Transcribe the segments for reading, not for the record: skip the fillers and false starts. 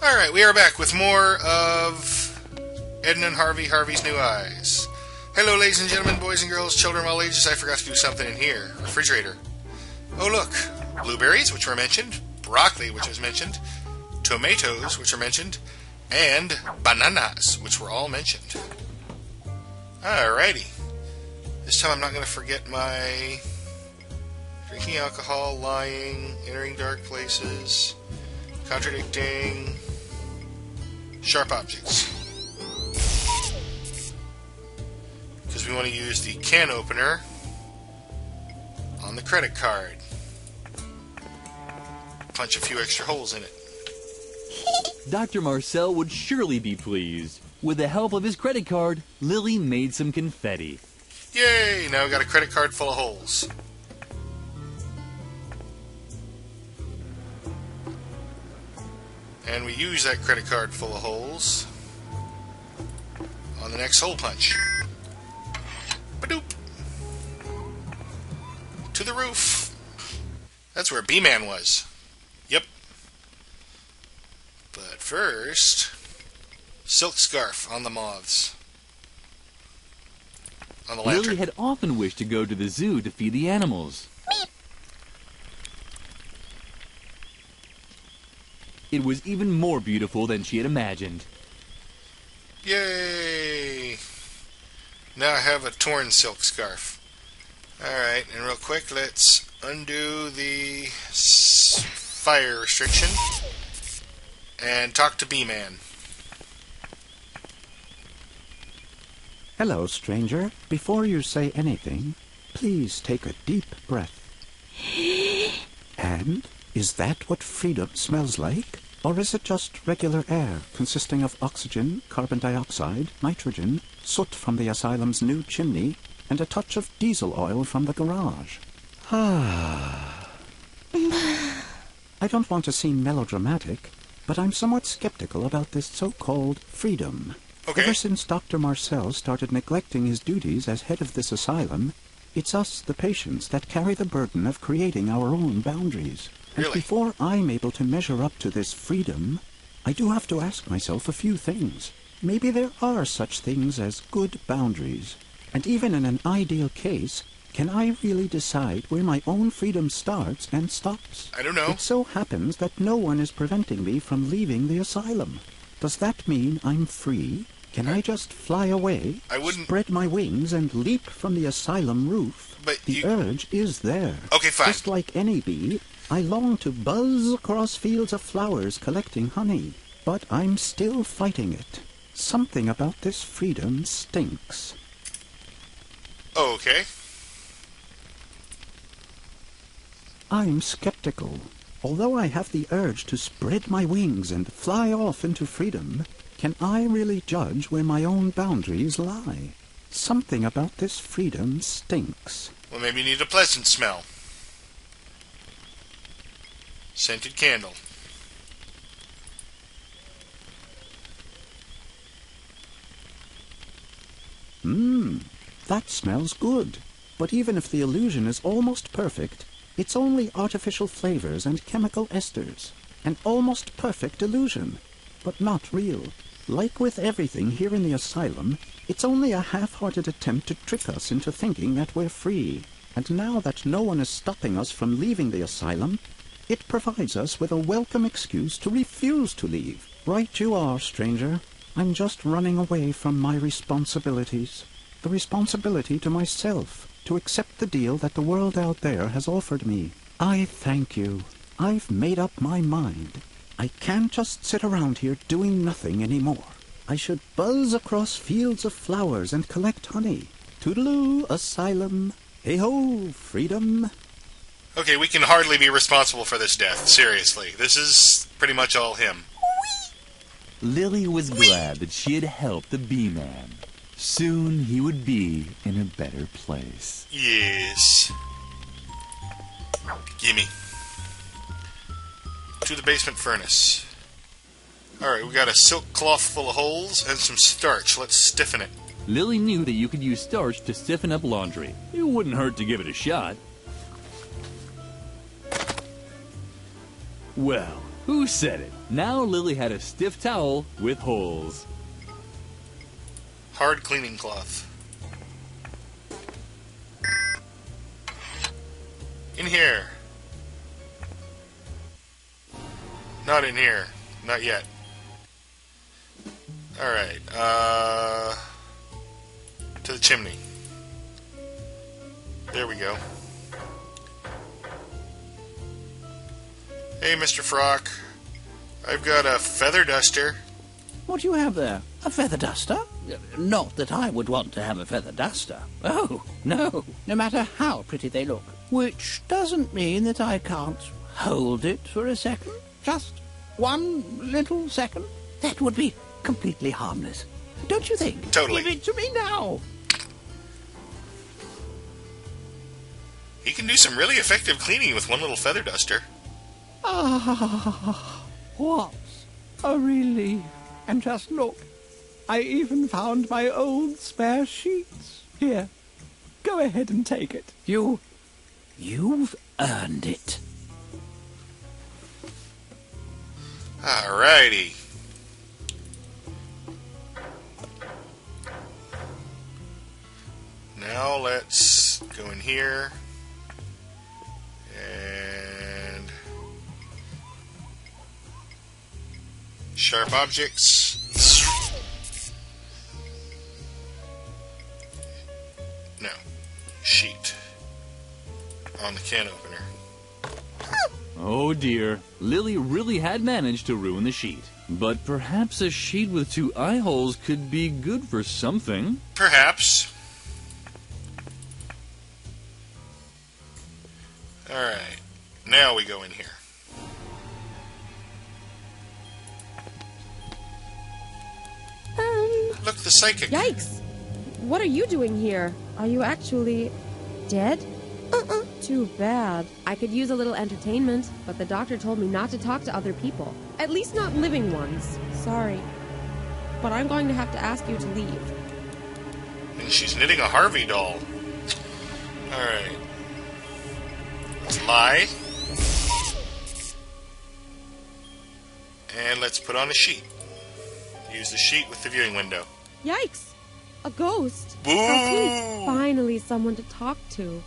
Alright, we are back with more of Edna and Harvey, Harvey's New Eyes. Hello, ladies and gentlemen, boys and girls, children of all ages. I forgot to do something in here. Refrigerator. Oh, look. Blueberries, which were mentioned. Broccoli, which was mentioned. Tomatoes, which were mentioned. And bananas, which were all mentioned. Alrighty. This time I'm not going to forget my drinking alcohol, lying, entering dark places, contradicting, sharp objects. Because we want to use the can opener on the credit card. Punch a few extra holes in it. Dr. Marcel would surely be pleased. With the help of his credit card, Lily made some confetti. Yay! Now we've got a credit card full of holes. And we use that credit card full of holes on the next hole punch. Ba-doop! To the roof. That's where B-Man was. Yep. But first, silk scarf on the moths. On the lantern. Lily had often wished to go to the zoo to feed the animals. It was even more beautiful than she had imagined. Yay! Now I have a torn silk scarf. Alright, and real quick, let's undo the fire restriction and talk to B-Man. Hello, stranger. Before you say anything, please take a deep breath. And is that what freedom smells like? Or is it just regular air consisting of oxygen, carbon dioxide, nitrogen, soot from the asylum's new chimney, and a touch of diesel oil from the garage? I don't want to seem melodramatic, but I'm somewhat skeptical about this so-called freedom. Okay. Ever since Dr. Marcel started neglecting his duties as head of this asylum, it's us, the patients, that carry the burden of creating our own boundaries. And Really? before I'm able to measure up to this freedom, I do have to ask myself a few things. Maybe there are such things as good boundaries. And even in an ideal case, can I really decide where my own freedom starts and stops? I don't know. It so happens that no one is preventing me from leaving the asylum. Does that mean I'm free? Can I just fly away, I wouldn't... spread my wings, and leap from the asylum roof? But The urge is there. Okay, fine. Just like any bee, I long to buzz across fields of flowers collecting honey, but I'm still fighting it. Something about this freedom stinks. Oh, okay. I'm skeptical. Although I have the urge to spread my wings and fly off into freedom, can I really judge where my own boundaries lie? Something about this freedom stinks. Well, maybe you need a pleasant smell. Scented candle. That smells good. But even if the illusion is almost perfect, it's only artificial flavors and chemical esters. An almost perfect illusion, but not real. Like with everything here in the asylum, it's only a half-hearted attempt to trick us into thinking that we're free. And now that no one is stopping us from leaving the asylum, it provides us with a welcome excuse to refuse to leave. Right you are, stranger. I'm just running away from my responsibilities. The responsibility to myself, to accept the deal that the world out there has offered me. I thank you. I've made up my mind. I can't just sit around here doing nothing anymore. I should buzz across fields of flowers and collect honey. Toodaloo, asylum. Hey-ho, freedom. Okay, we can hardly be responsible for this death. Seriously. This is pretty much all him. Lily was glad that she had helped the bee-man. Soon he would be in a better place. Yes. Gimme. To the basement furnace. Alright, we got a silk cloth full of holes and some starch. Let's stiffen it. Lily knew that you could use starch to stiffen up laundry. It wouldn't hurt to give it a shot. Well, Who said it? Now Lily had a stiff towel with holes. Hard cleaning cloth. In here. Not in here. Not yet. Alright, to the chimney. There we go. Hey, Mr. Frock. I've got a feather duster. What do you have there? A feather duster? Not that I would want to have a feather duster. Oh, no. No matter how pretty they look. Which doesn't mean that I can't hold it for a second. Just one little second. That would be completely harmless. Don't you think? Totally. Give it to me now. He can do some really effective cleaning with one little feather duster. Ah, what a relief. And just look, I even found my old spare sheets. Here, go ahead and take it. You've earned it. Alrighty. Now let's go in here and sharp objects. No. Sheet. On the can opener. Oh dear, Lily really had managed to ruin the sheet. But perhaps a sheet with 2 eye holes could be good for something. Perhaps. Alright. Now we go in here. Look, the psychic. Yikes! What are you doing here? Are you actually dead? Too bad. I could use a little entertainment, but the doctor told me not to talk to other people. At least not living ones. Sorry. But I'm going to have to ask you to leave. And she's knitting a Harvey doll. Alright. Let's lie. And let's put on a sheet. Use the sheet with the viewing window. Yikes! A ghost! Boo! How sweet. Finally someone to talk to.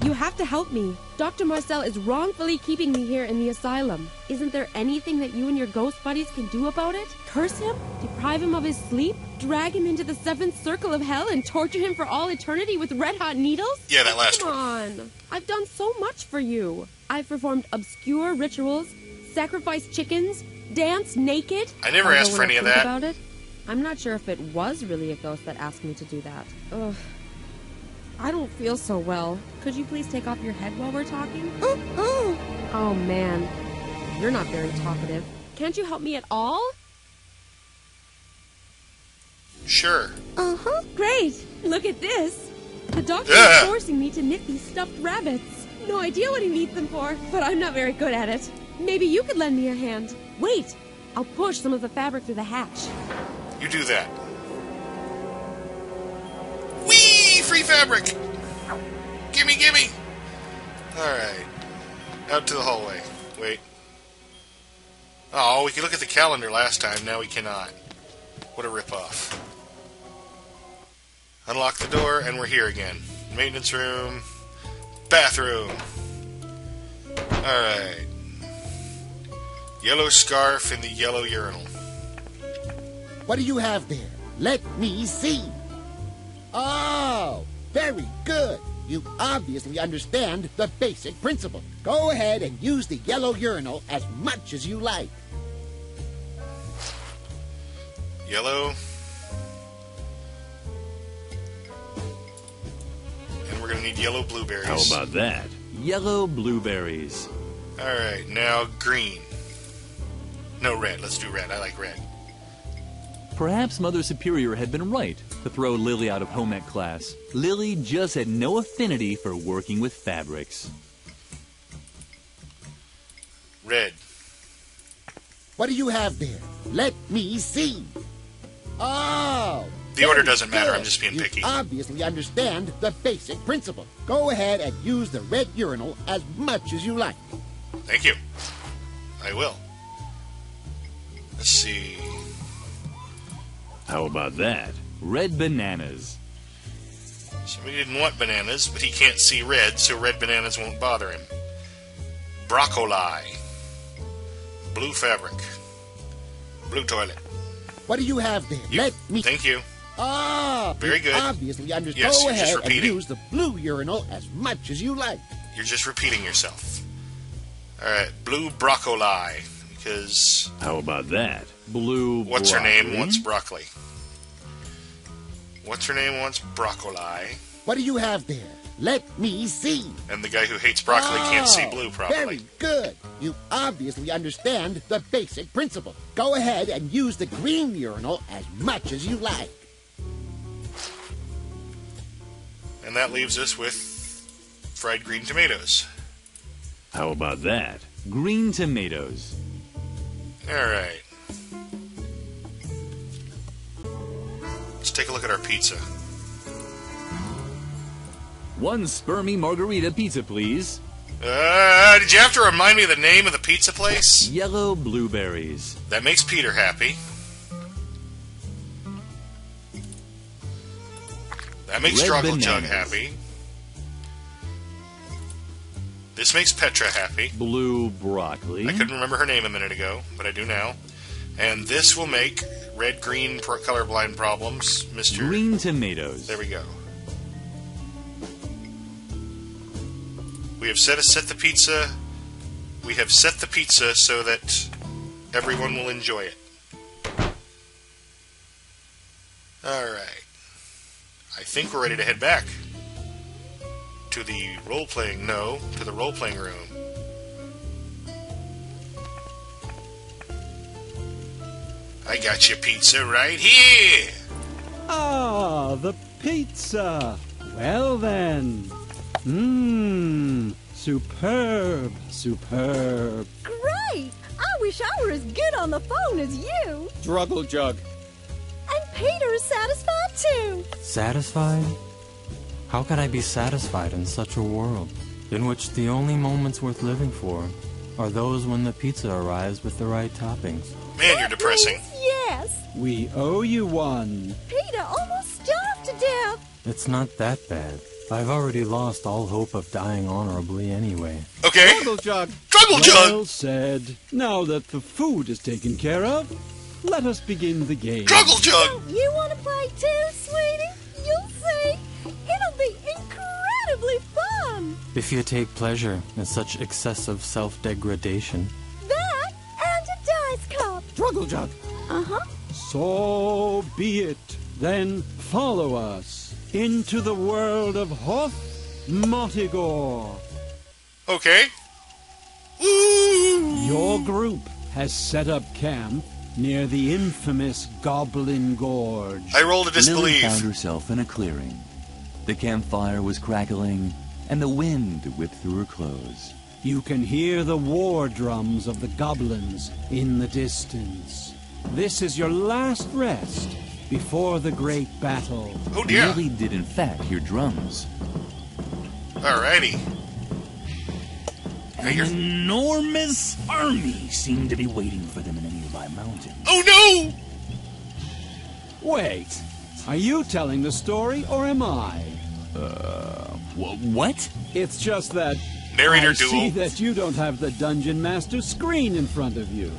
You have to help me. Dr. Marcel is wrongfully keeping me here in the asylum. Isn't there anything that you and your ghost buddies can do about it? Curse him? Deprive him of his sleep? Drag him into the 7th circle of hell and torture him for all eternity with red-hot needles? Yeah, that last Come one. on. I've done so much for you. I've performed obscure rituals, sacrificed chickens, danced naked. I never asked for any of that. About it, I'm not sure if it was really a ghost that asked me to do that. Ugh. I don't feel so well. Could you please take off your head while we're talking? Oh, man. You're not very talkative. Can't you help me at all? Sure. Great. Look at this. The doctor is forcing me to knit these stuffed rabbits. No idea what he needs them for, but I'm not very good at it. Maybe you could lend me a hand. Wait. I'll push some of the fabric through the hatch. You do that. Whee! Free fabric! Gimme, gimme! Alright. Out to the hallway. Wait. Oh, we could look at the calendar last time. Now we cannot. What a ripoff. Unlock the door, and we're here again. Maintenance room. Bathroom. Alright. Yellow scarf in the yellow urinal. What do you have there? Let me see. Oh, very good. You obviously understand the basic principle. Go ahead and use the yellow urinal as much as you like. Yellow. And we're going to need yellow blueberries. How about that? Yellow blueberries. Alright, now green. No, red. Let's do red. I like red. Perhaps Mother Superior had been right to throw Lily out of home ec class. Lily just had no affinity for working with fabrics. Red. What do you have there? Let me see. Oh, The order very doesn't matter. good. I'm just being you picky. Obviously understand the basic principle. Go ahead and use the red urinal as much as you like. Thank you. I will. Let's see. How about that? Red bananas. Somebody didn't want bananas, but he can't see red, so red bananas won't bother him. Broccoli. Blue fabric. Blue toilet. What do you have there? Let me... Thank you. Ah, Very good. Obviously understand. Yes, Go you're just ahead and repeating. use the blue urinal as much as you like. You're just repeating yourself. Alright, blue broccoli. Because How about that? Blue what's her broccoli? name wants broccoli. What's her name wants broccoli. What do you have there? Let me see. And the guy who hates broccoli can't see blue properly. Very good. You obviously understand the basic principle. Go ahead and use the green urinal as much as you like. And that leaves us with fried green tomatoes. How about that? Green tomatoes. Alright. Let's take a look at our pizza. One spermy margarita pizza, please. Did you have to remind me of the name of the pizza place? Yellow blueberries. That makes Peter happy. That makes Red Struggle Jug bananas. happy. This makes Petra happy. Blue broccoli. I couldn't remember her name a minute ago, but I do now. And this will make red-green colorblind problems, Mr. Green tomatoes. There we go. We have set the pizza. We have set the pizza so that everyone will enjoy it. Alright. I think we're ready to head back. To the role-playing, to the role-playing room. I got your pizza right here. Ah, the pizza. Well then. Superb, superb. Great! I wish I were as good on the phone as you. Struggle Jug. And Peter is satisfied too. Satisfied? How could I be satisfied in such a world, in which the only moments worth living for are those when the pizza arrives with the right toppings? Man, you're depressing. Yes. We owe you one. Peter almost starved to death. It's not that bad. I've already lost all hope of dying honorably anyway. Okay. Struggle Jug. Struggle Jug! Well said. Now that the food is taken care of, let us begin the game. Struggle Jug! Don't you want to play too, sweetie? You'll see. It'll be incredibly fun. If you take pleasure in such excessive self-degradation. That and a dice cup. Struggle Jug. Uh-huh. So be it. Then follow us into the world of Hoth Motigor. Okay. Ooh. Your group has set up camp near the infamous Goblin Gorge. I roll to Lily disbelieve. found herself in a clearing. The campfire was crackling, and the wind whipped through her clothes. You can hear the war drums of the goblins in the distance. This is your last rest before the great battle. Oh dear. Lily did in fact hear drums. Alrighty. Now An you're... enormous army seemed to be waiting for them in a nearby mountain. Oh no! Wait, are you telling the story or am I? What? It's just that Narrator I see duel. that you don't have the Dungeon Master screen in front of you.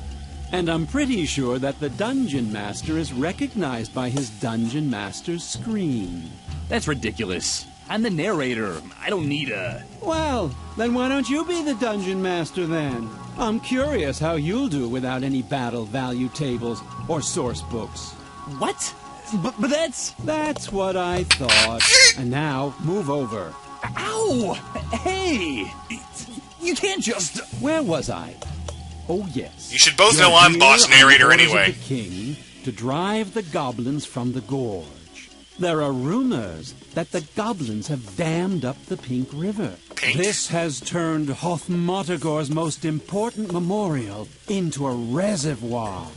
And I'm pretty sure that the Dungeon Master is recognized by his Dungeon Master's screen. That's ridiculous. I'm the narrator. I don't need a... Well, then why don't you be the Dungeon Master then? I'm curious how you'll do without any battle value tables or source books. What? But that's... That's what I thought. And now, move over. Ow! Hey! You can't just... Where was I? Oh, yes. You should both You're know I'm here boss on the narrator orders of anyway. the king to drive the goblins from the gorge. There are rumors that the goblins have dammed up the Pink River. Pink? This has turned Hothmotogor's most important memorial into a reservoir.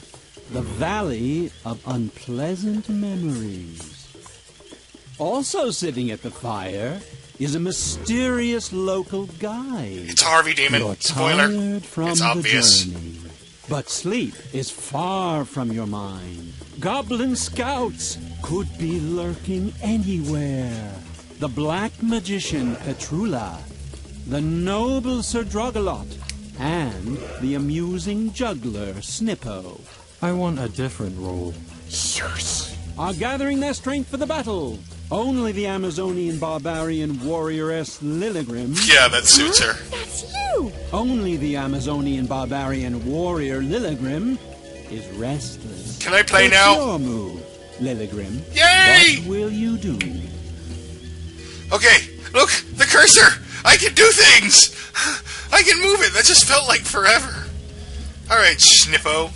The Valley of Unpleasant Memories. Also sitting at the fire is a mysterious local guide. It's Harvey, damn You're it. Spoiler. tired from It's the obvious. journey, But sleep is far from your mind. Goblin scouts could be lurking anywhere. The black magician Petrula, the noble Sir Drogalot, and the amusing juggler Snippo I want a different role. Shush! are gathering their strength for the battle. Only the Amazonian barbarian warrioress Lilligrim. Yeah, that suits her. That's you! Only the Amazonian barbarian warrior Lilligrim is restless. Can I play It's now? your move, Lilligrim. Yay! What will you do? Okay, look, the cursor! I can do things! I can move it! That just felt like forever. Alright, Snippo.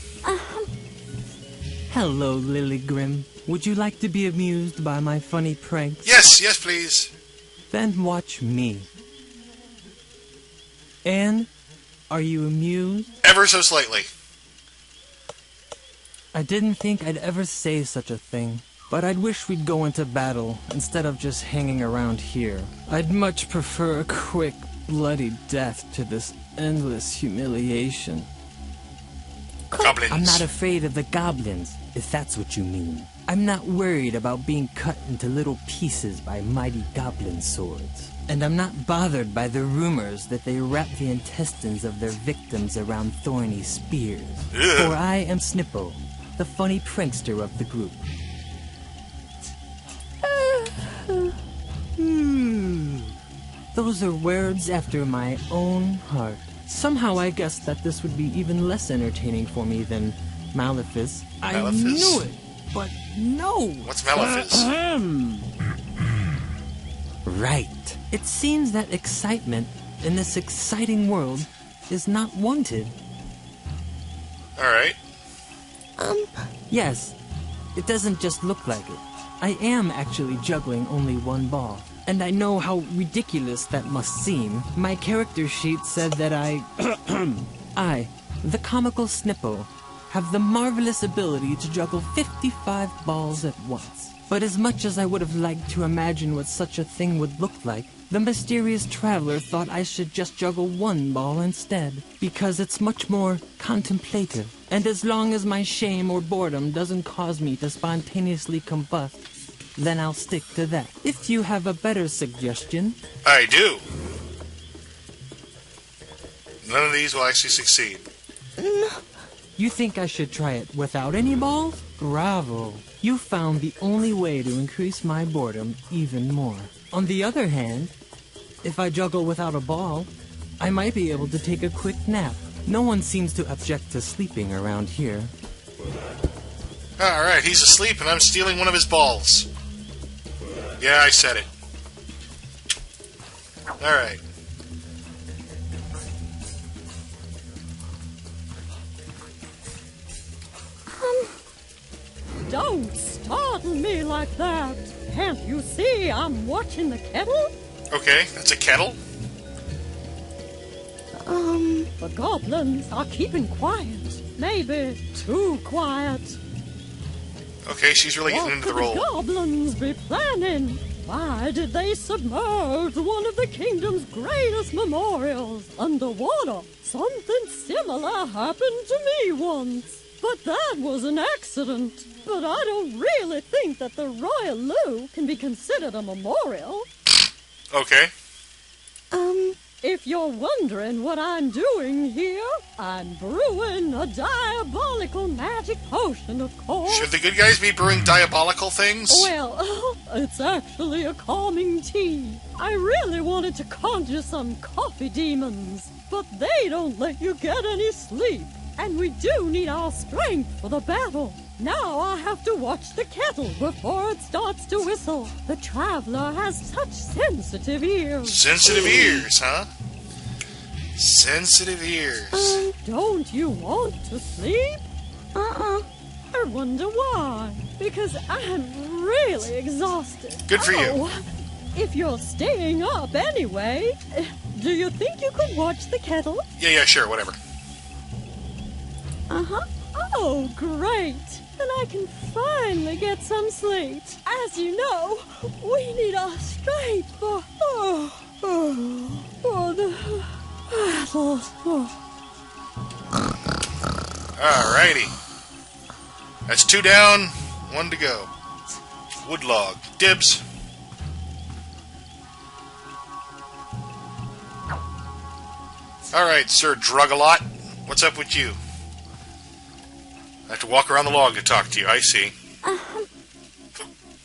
Hello, Lilligrim. Would you like to be amused by my funny pranks? Yes, yes, please. Then watch me. Anne, are you amused? Ever so slightly. I didn't think I'd ever say such a thing, but I'd wish we'd go into battle instead of just hanging around here. I'd much prefer a quick, bloody death to this endless humiliation. Goblins. I'm not afraid of the goblins, if that's what you mean. I'm not worried about being cut into little pieces by mighty goblin swords. And I'm not bothered by the rumors that they wrap the intestines of their victims around thorny spears. Ugh. For I am Snippo, the funny prankster of the group. Those are words after my own heart. Somehow I guessed that this would be even less entertaining for me than Malefice. I Malefice? knew it, but no! What's Malefice? Right. It seems that excitement in this exciting world is not wanted. Alright. Yes, it doesn't just look like it. I am actually juggling only one ball. And I know how ridiculous that must seem. My character sheet said that I, the comical Snippo, have the marvelous ability to juggle 55 balls at once. But as much as I would have liked to imagine what such a thing would look like, the mysterious traveler thought I should just juggle one ball instead, because it's much more contemplative. And as long as my shame or boredom doesn't cause me to spontaneously combust, then I'll stick to that. If you have a better suggestion. I do. None of these will actually succeed. You think I should try it without any balls? Bravo. You found the only way to increase my boredom even more. On the other hand, if I juggle without a ball, I might be able to take a quick nap. No one seems to object to sleeping around here. Alright, he's asleep and I'm stealing one of his balls. Yeah, I said it. Alright. Don't startle me like that. Can't you see I'm watching the kettle? Okay, that's a kettle. The goblins are keeping quiet. Maybe too quiet. Okay, she's really getting What into the could the role. goblins be planning? Why did they submerge one of the kingdom's greatest memorials underwater? Something similar happened to me once. But that was an accident. But I don't really think that the Royal Loo can be considered a memorial. Okay. If you're wondering what I'm doing here, I'm brewing a diabolical magic potion, of course. Should the good guys be brewing diabolical things? Well, it's actually a calming tea. I really wanted to conjure some coffee demons, but they don't let you get any sleep. And we do need our strength for the battle. Now I have to watch the kettle before it starts to whistle. The traveler has such sensitive ears. Sensitive ears, huh? Sensitive ears. Don't you want to sleep? I wonder why. Because I'm really exhausted. Good for you. Oh, if you're staying up anyway, do you think you could watch the kettle? Yeah, sure, whatever. Oh, great. Then I can finally get some sleep. As you know, we need our strength for the battle. Alrighty. That's 2 down, 1 to go. Wood log. Dibs. Alright, Sir Drug-a-Lot. What's up with you? I have to walk around the log to talk to you. I see.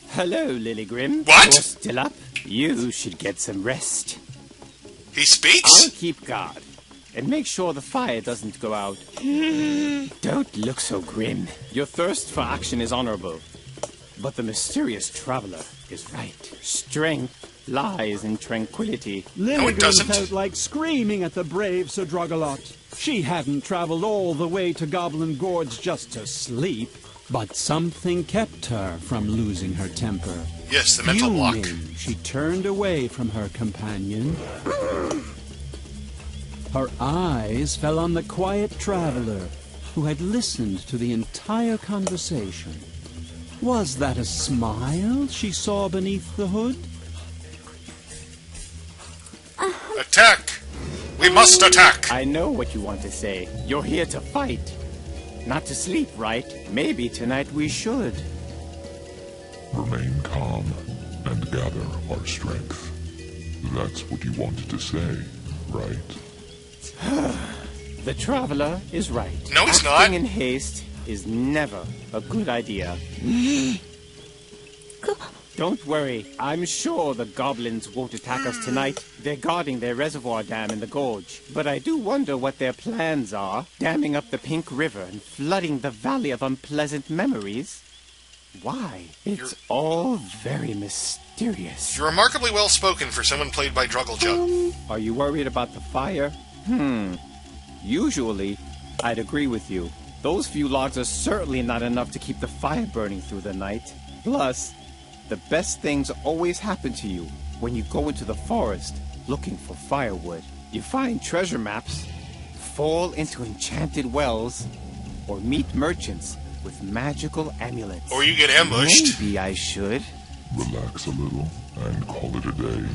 Hello, Lily Grim. What? You're still up? You should get some rest. He speaks? I'll keep guard. And make sure the fire doesn't go out. Don't look so grim. Your thirst for action is honorable. But the mysterious traveler is right. Strength lies in tranquility. Lilligren doesn't. felt like screaming at the brave Sir Drug-a-Lot. She hadn't traveled all the way to Goblin Gorge just to sleep, but something kept her from losing her temper. Yes, the mental block. Fuming, she turned away from her companion. Her eyes fell on the quiet traveler who had listened to the entire conversation. Was that a smile she saw beneath the hood? Attack! We must attack! I know what you want to say. You're here to fight. Not to sleep, right? Maybe tonight we should. Remain calm and gather our strength. That's what you wanted to say, right? The traveler is right. No, he's not. Acting in haste is never a good idea. Don't worry. I'm sure the goblins won't attack us tonight. They're guarding their reservoir dam in the gorge. But I do wonder what their plans are. Damming up the Pink River and flooding the Valley of Unpleasant Memories. Why? It's all very mysterious. You're remarkably well spoken for someone played by Druggle-Jug. Are you worried about the fire? Usually, I'd agree with you. Those few logs are certainly not enough to keep the fire burning through the night. Plus, the best things always happen to you when you go into the forest looking for firewood. You find treasure maps, fall into enchanted wells, or meet merchants with magical amulets. Or you get ambushed. Maybe I should. Relax a little and call it a day.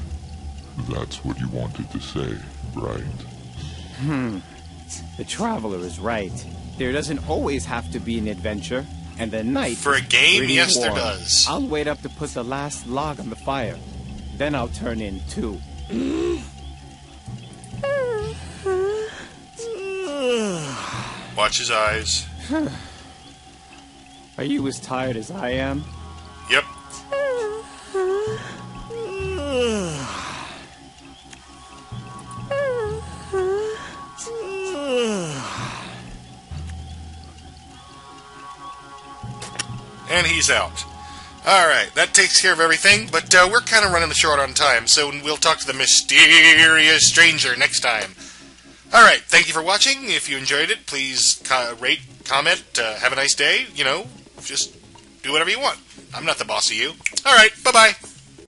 That's what you wanted to say, right? The traveler is right. There doesn't always have to be an adventure, and the night For a is game, pretty yes, there warm. does. I'll wait up to put the last log on the fire. Then I'll turn in too. Watch his eyes. Are you as tired as I am? Yep. And he's out. Alright, that takes care of everything, but we're kind of running short on time, so we'll talk to the mysterious stranger next time. Alright, thank you for watching. If you enjoyed it, please rate, comment, have a nice day. You know, just do whatever you want. I'm not the boss of you. Alright, bye-bye.